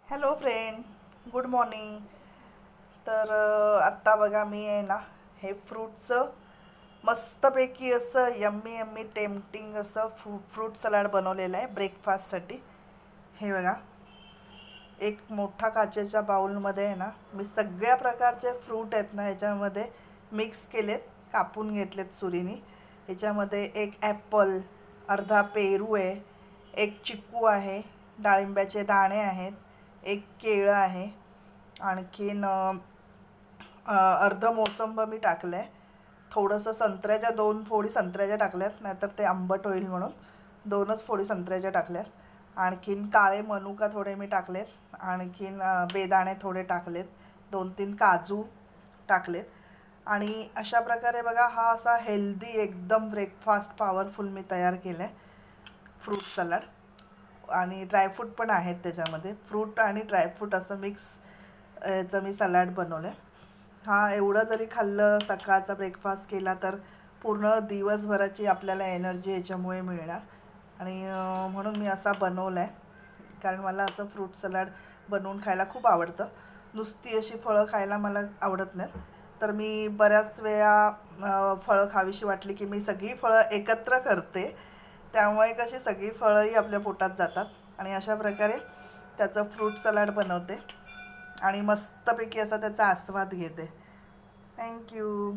Hello friend, good morning. तर आत्ता बघा मी आहे ना, हे फ्रूटचं मस्तपैकी असं यम्मी यम्मी टेम्पटिंग असं फ्रूट सलाड बनवलेलं आहे ब्रेकफास्टसाठी. हे बघा, एक मोठा काचेच्या बाउलमध्ये आहे ना, मी सगळ्या प्रकारचे फ्रूट आहेत ना ह्याच्यामध्ये मिक्स केलेत, कापून घेतलेत सुरीनी. ह्याच्यामध्ये एक ॲपल, अर्धा पेरू आहे, एक चिक्कू आहे, डाळिंब्याचे दाणे आहेत, एक केळं आहे, आणखीन अर्ध मोसंबी मी टाकलं आहे, थोडंसं संत्र्याच्या 2 फोडी संत्र्याच्या टाकल्यात, नाहीतर ते आंबट होईल म्हणून 2च फोडी संत्र्याच्या टाकल्यात. आणखीन काळे मनुका थोडे मी टाकलेत, आणखीन बेदाणे थोडे टाकलेत, 2-3 काजू टाकलेत. आणि अशा प्रकारे बघा, हा असा हेल्दी एकदम ब्रेकफास्ट पॉवरफुल मी तयार केला आहे फ्रूट सलाड. आणि ड्रायफ्रूट पण आहेत त्याच्यामध्ये, फ्रूट आणि ड्रायफ्रूट असं मिक्स याचं मी सलाड बनवलं आहे. हा एवढं जरी खाल्लं, सकाळचा ब्रेकफास्ट केला, तर पूर्ण दिवसभराची आपल्याला एनर्जी याच्यामुळे मिळणार. आणि म्हणून मी असा बनवला आहे, कारण मला असं फ्रूट सलाड बनवून खायला खूप आवडतं. नुसती अशी फळं खायला मला आवडत नाहीत, तर मी बऱ्याच वेळा फळं खावीशी वाटली की मी सगळी फळं एकत्र करते, त्यामुळे कशी सगळी फळंही आपल्या पोटात जातात. आणि अशा प्रकारे त्याचं फ्रूट सलाड बनवते आणि मस्तपैकी असा त्याचा आस्वाद घेते. थँक्यू.